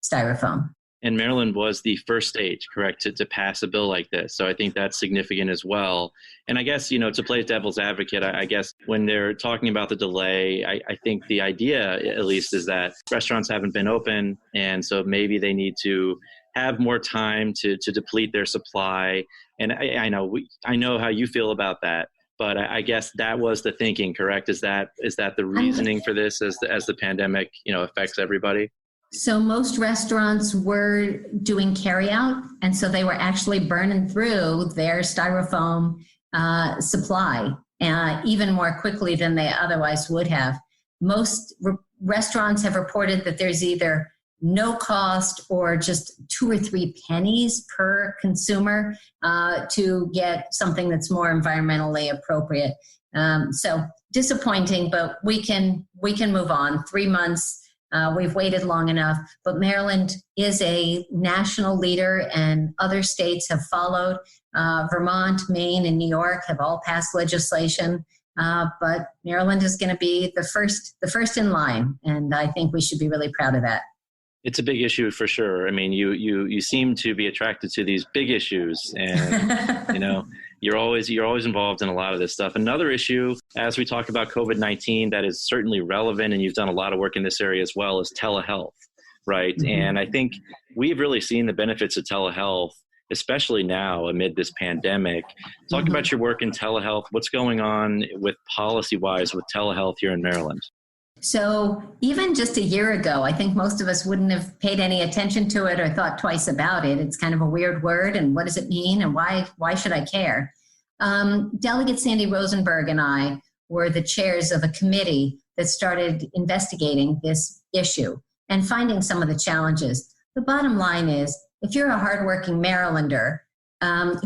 styrofoam. And Maryland was the first state, correct, to pass a bill like this. So I think that's significant as well. And I guess, to play devil's advocate, I guess when they're talking about the delay, I think the idea, at least, is that restaurants haven't been open. And so maybe they need to have more time to deplete their supply. And I know how you feel about that. But I guess that was the thinking, correct? Is that the reasoning for this as the pandemic, affects everybody? So most restaurants were doing carryout, and so they were actually burning through their styrofoam supply even more quickly than they otherwise would have. Most restaurants have reported that there's either no cost or just 2 or 3 pennies per consumer to get something that's more environmentally appropriate. So disappointing, but we can move on. 3 months. We've waited long enough, but Maryland is a national leader and other states have followed. Vermont, Maine, and New York have all passed legislation, but Maryland is going to be the first in line, and I think we should be really proud of that. It's a big issue for sure. I mean, you seem to be attracted to these big issues, and you're always involved in a lot of this stuff. Another issue, as we talk about COVID-19, that is certainly relevant, and you've done a lot of work in this area as well, is telehealth, right? Mm-hmm. And I think we've really seen the benefits of telehealth, especially now amid this pandemic. Talk about your work in telehealth. What's going on with policy-wise with telehealth here in Maryland? So even just a year ago, I think most of us wouldn't have paid any attention to it or thought twice about it. It's kind of a weird word, and what does it mean, and why should I care? Delegate Sandy Rosenberg and I were the chairs of a committee that started investigating this issue and finding some of the challenges. The bottom line is, if you're a hardworking Marylander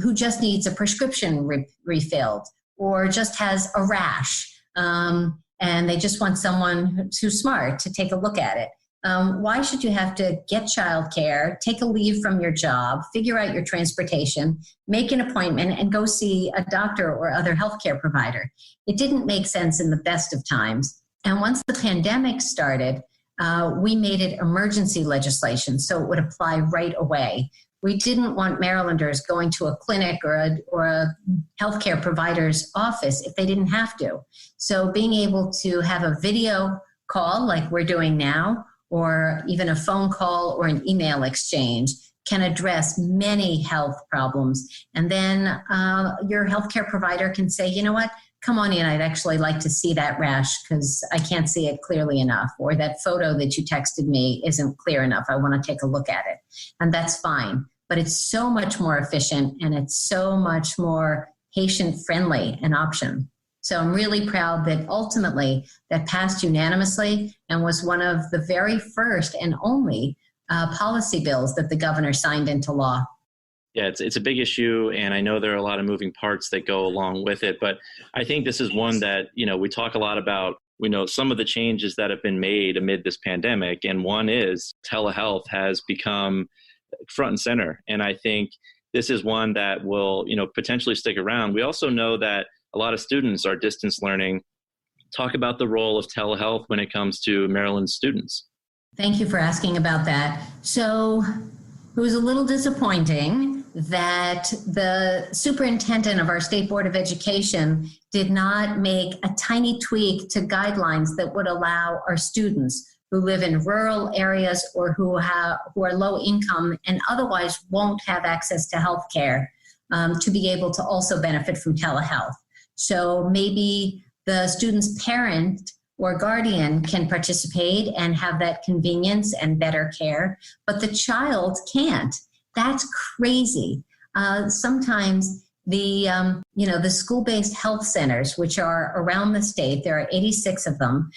who just needs a prescription refilled or just has a rash, and they just want someone who's smart to take a look at it. Why should you have to get childcare, take a leave from your job, figure out your transportation, make an appointment, and go see a doctor or other healthcare provider? It didn't make sense in the best of times. And once the pandemic started, we made it emergency legislation, so it would apply right away. we didn't want Marylanders going to a clinic or a healthcare provider's office if they didn't have to. So being able to have a video call like we're doing now, or even a phone call or an email exchange, can address many health problems. And then your healthcare provider can say, you know what, come on in, I'd actually like to see that rash because I can't see it clearly enough, or that photo that you texted me isn't clear enough. I want to take a look at it. And that's fine. But it's so much more efficient and it's so much more patient-friendly an option. So I'm really proud that ultimately that passed unanimously and was one of the very first and only policy bills that the governor signed into law. Yeah, it's a big issue, and I know there are a lot of moving parts that go along with it, but I think this is one that, we talk a lot about. We know some of the changes that have been made amid this pandemic, and one is telehealth has become front and center, and I think this is one that will, potentially stick around. We also know that a lot of students are distance learning. Talk about the role of telehealth when it comes to Maryland students. Thank you for asking about that. So it was a little disappointing that the superintendent of our State Board of Education did not make a tiny tweak to guidelines that would allow our students who live in rural areas or who are low income and otherwise won't have access to health care to be able to also benefit from telehealth. So maybe the student's parent or guardian can participate and have that convenience and better care, but the child can't. That's crazy. Sometimes the school-based health centers, which are around the state, there are 86 of them,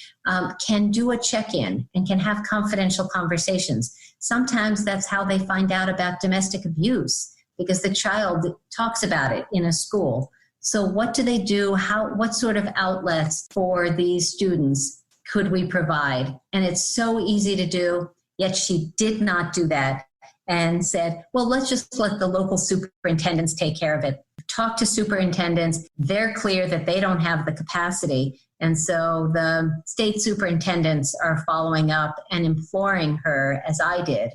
can do a check-in and can have confidential conversations. Sometimes that's how they find out about domestic abuse, because the child talks about it in a school. So what do they do? What sort of outlets for these students could we provide? And it's so easy to do, yet she did not do that and said, well, let's just let the local superintendents take care of it. Talk to superintendents. They're clear that they don't have the capacity. And so the state superintendents are following up and imploring her, as I did,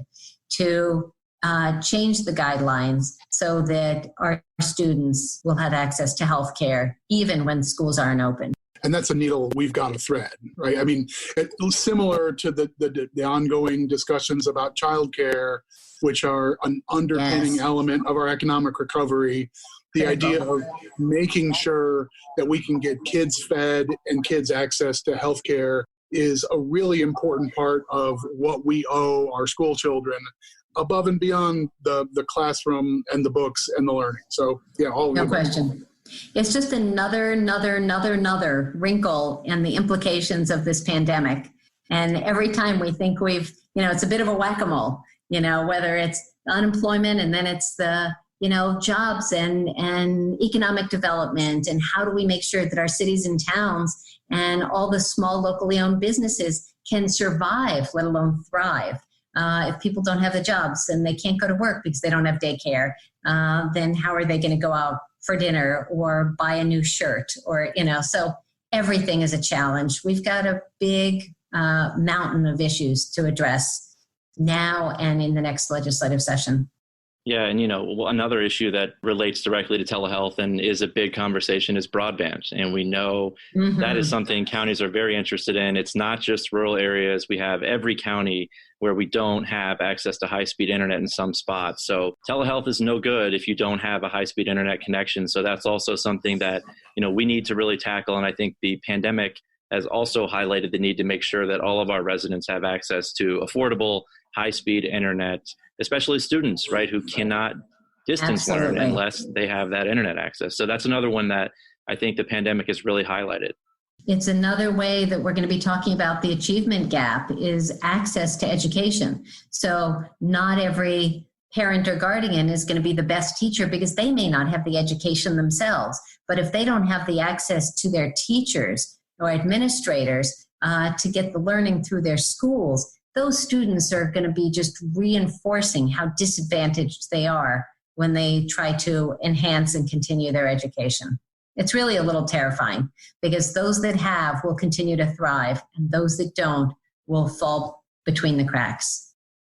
to change the guidelines so that our students will have access to health care even when schools aren't open. And that's a needle we've got to thread, right? I mean, similar to the ongoing discussions about childcare, which are an underpinning element of our economic recovery. The idea of making sure that we can get kids fed and kids access to healthcare is a really important part of what we owe our school children, above and beyond the classroom and the books and the learning. So, yeah, all no question. It's just another wrinkle in the implications of this pandemic. And every time we think it's a bit of a whack-a-mole, whether it's unemployment and then it's the, jobs and economic development, and how do we make sure that our cities and towns and all the small locally owned businesses can survive, let alone thrive. If people don't have the jobs and they can't go to work because they don't have daycare, then how are they going to go out for dinner or buy a new shirt so everything is a challenge. We've got a big mountain of issues to address now and in the next legislative session. Yeah, and another issue that relates directly to telehealth and is a big conversation is broadband. And we know that is something counties are very interested in. It's not just rural areas. We have every county where we don't have access to high-speed internet in some spots. So telehealth is no good if you don't have a high-speed internet connection. So that's also something that, we need to really tackle. And I think the pandemic has also highlighted the need to make sure that all of our residents have access to affordable, high-speed internet, especially students, right, who cannot distance learn unless they have that internet access. So that's another one that I think the pandemic has really highlighted. It's another way that we're going to be talking about the achievement gap is access to education. So not every parent or guardian is going to be the best teacher because they may not have the education themselves. But if they don't have the access to their teachers or administrators to get the learning through their schools, those students are going to be just reinforcing how disadvantaged they are when they try to enhance and continue their education. It's really a little terrifying because those that have will continue to thrive and those that don't will fall between the cracks.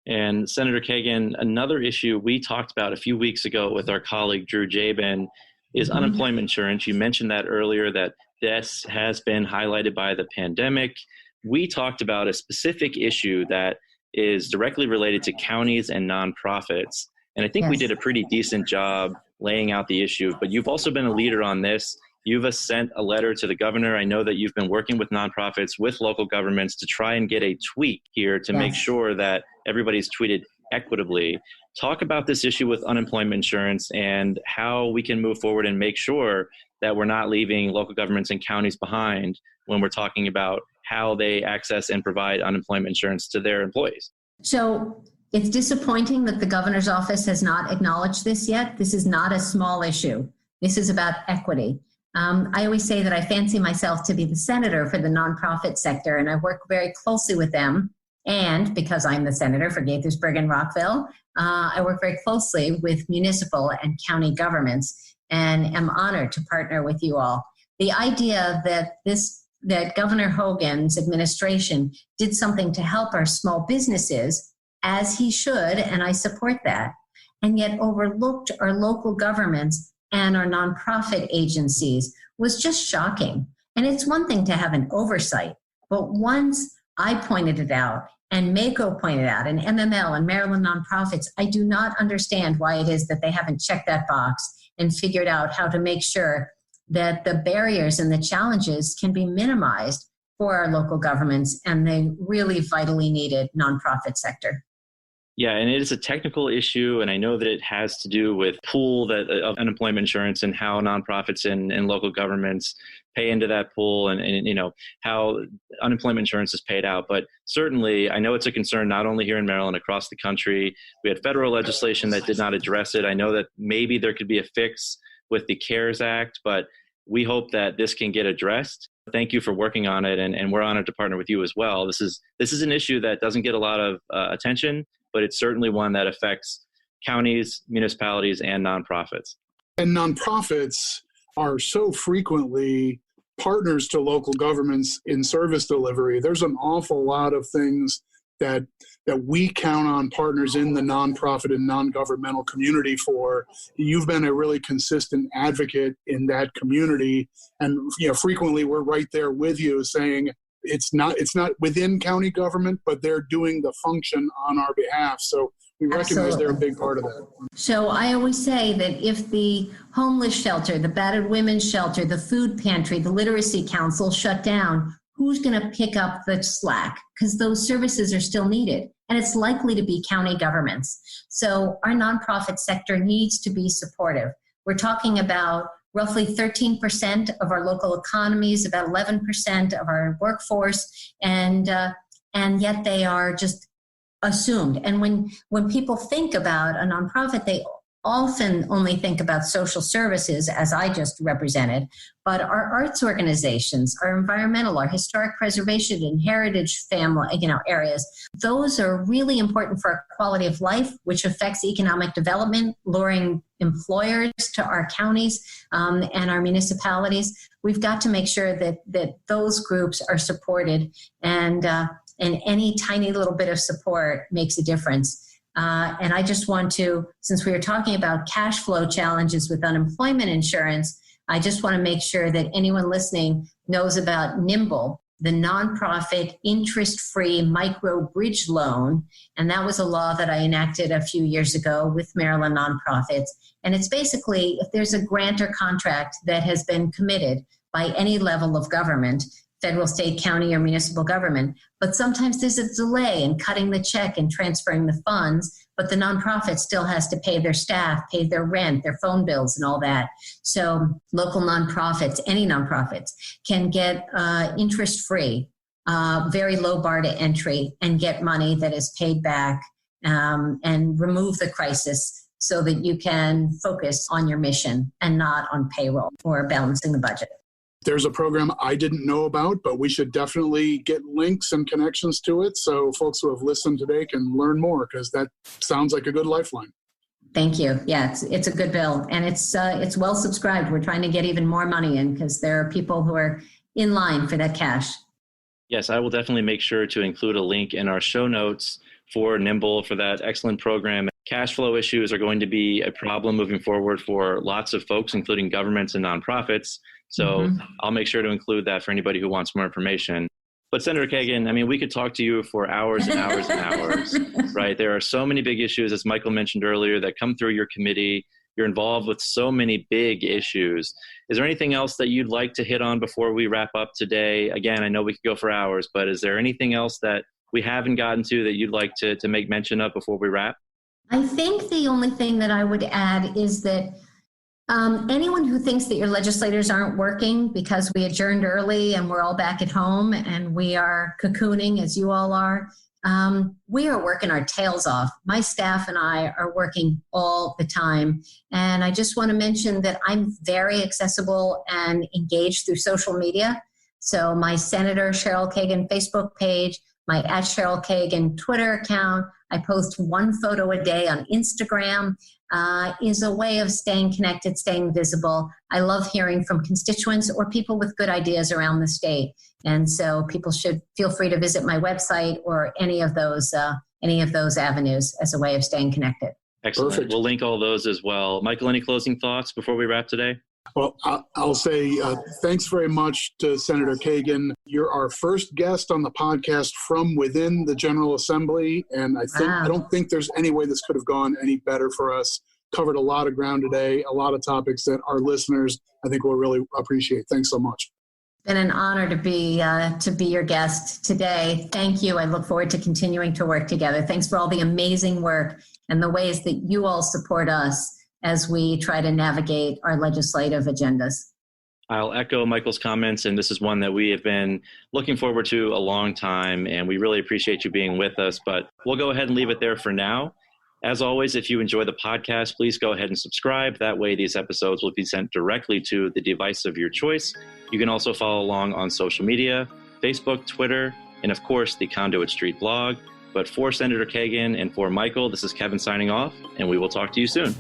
And Senator Kagan, another issue we talked about a few weeks ago with our colleague Drew Jabin is unemployment insurance. You mentioned that earlier, that this has been highlighted by the pandemic. We talked about a specific issue that is directly related to counties and nonprofits. And I think we did a pretty decent job laying out the issue, but you've also been a leader on this. You've sent a letter to the governor. I know that you've been working with nonprofits, with local governments to try and get a tweak here to make sure that everybody's treated equitably. Talk about this issue with unemployment insurance and how we can move forward and make sure that we're not leaving local governments and counties behind when we're talking about how they access and provide unemployment insurance to their employees. So it's disappointing that the governor's office has not acknowledged this yet. This is not a small issue. This is about equity. I always say that I fancy myself to be the senator for the nonprofit sector, and I work very closely with them. And because I'm the senator for Gaithersburg and Rockville, I work very closely with municipal and county governments and am honored to partner with you all. The idea that Governor Hogan's administration did something to help our small businesses, as he should, and I support that, and yet overlooked our local governments and our nonprofit agencies was just shocking. And it's one thing to have an oversight, but once I pointed it out and MACo pointed out and MML and Maryland nonprofits, I do not understand why it is that they haven't checked that box and figured out how to make sure that the barriers and the challenges can be minimized for our local governments and the really vitally needed nonprofit sector. Yeah, and it is a technical issue, and I know that it has to do with pool of unemployment insurance and how nonprofits and local governments pay into that pool and how unemployment insurance is paid out. But certainly, I know it's a concern not only here in Maryland, across the country. We had federal legislation that did not address it. I know that maybe there could be a fix with the CARES Act, but we hope that this can get addressed. Thank you for working on it, and we're honored to partner with you as well. This is an issue that doesn't get a lot of attention, but it's certainly one that affects counties, municipalities, and nonprofits. And nonprofits are so frequently partners to local governments in service delivery. There's an awful lot of things that we count on partners in the nonprofit and non-governmental community for. You've been a really consistent advocate in that community, and frequently we're right there with you saying it's not within county government, but they're doing the function on our behalf. So we recognize they're a big part of that. So I always say that if the homeless shelter, the battered women's shelter, the food pantry, the literacy council shut down, who's going to pick up the slack? Because those services are still needed, and it's likely to be county governments. So our nonprofit sector needs to be supportive. We're talking about roughly 13% of our local economies, about 11% of our workforce, and yet they are just assumed. And when people think about a nonprofit, they often only think about social services, as I just represented, but our arts organizations, our environmental, our historic preservation and heritage family, areas, those are really important for our quality of life, which affects economic development, luring employers to our counties and our municipalities. We've got to make sure that those groups are supported, and any tiny little bit of support makes a difference. And I just want to, since we were talking about cash flow challenges with unemployment insurance, I just want to make sure that anyone listening knows about Nimble, the nonprofit interest-free micro bridge loan. And that was a law that I enacted a few years ago with Maryland nonprofits. And it's basically, if there's a grant or contract that has been committed by any level of government, federal, state, county, or municipal government, but sometimes there's a delay in cutting the check and transferring the funds, but the nonprofit still has to pay their staff, pay their rent, their phone bills, and all that. So local nonprofits, any nonprofits, can get interest-free, very low bar to entry, and get money that is paid back and remove the crisis so that you can focus on your mission and not on payroll or balancing the budget. There's a program I didn't know about, but we should definitely get links and connections to it so folks who have listened today can learn more, because that sounds like a good lifeline. Thank you. Yeah, it's a good bill, and it's well subscribed. We're trying to get even more money in because there are people who are in line for that cash. Yes, I will definitely make sure to include a link in our show notes for Nimble for that excellent program. Cash flow issues are going to be a problem moving forward for lots of folks, including governments and nonprofits. So I'll make sure to include that for anybody who wants more information. But Senator Kagan, I mean, we could talk to you for hours and hours and hours, right? There are so many big issues, as Michael mentioned earlier, that come through your committee. You're involved with so many big issues. Is there anything else that you'd like to hit on before we wrap up today? Again, I know we could go for hours, but is there anything else that we haven't gotten to that you'd like to make mention of before we wrap? I think the only thing that I would add is that anyone who thinks that your legislators aren't working because we adjourned early and we're all back at home and we are cocooning as you all are, we are working our tails off. My staff and I are working all the time. And I just want to mention that I'm very accessible and engaged through social media. So my Senator Cheryl Kagan Facebook page, my @CherylKagan Twitter account, I post one photo a day on Instagram, is a way of staying connected, staying visible. I love hearing from constituents or people with good ideas around the state. And so people should feel free to visit my website or any of those avenues as a way of staying connected. Excellent. Perfect. We'll link all those as well. Michael, any closing thoughts before we wrap today? Well, I'll say thanks very much to Senator Kagan. You're our first guest on the podcast from within the General Assembly, and I don't think there's any way this could have gone any better for us. Covered a lot of ground today, a lot of topics that our listeners, I think, will really appreciate. Thanks so much. It's been an honor to be your guest today. Thank you. I look forward to continuing to work together. Thanks for all the amazing work and the ways that you all support us as we try to navigate our legislative agendas. I'll echo Michael's comments, and this is one that we have been looking forward to a long time, and we really appreciate you being with us, but we'll go ahead and leave it there for now. As always, if you enjoy the podcast, please go ahead and subscribe. That way, these episodes will be sent directly to the device of your choice. You can also follow along on social media, Facebook, Twitter, and of course, the Conduit Street blog. But for Senator Kagan and for Michael, this is Kevin signing off, and we will talk to you soon.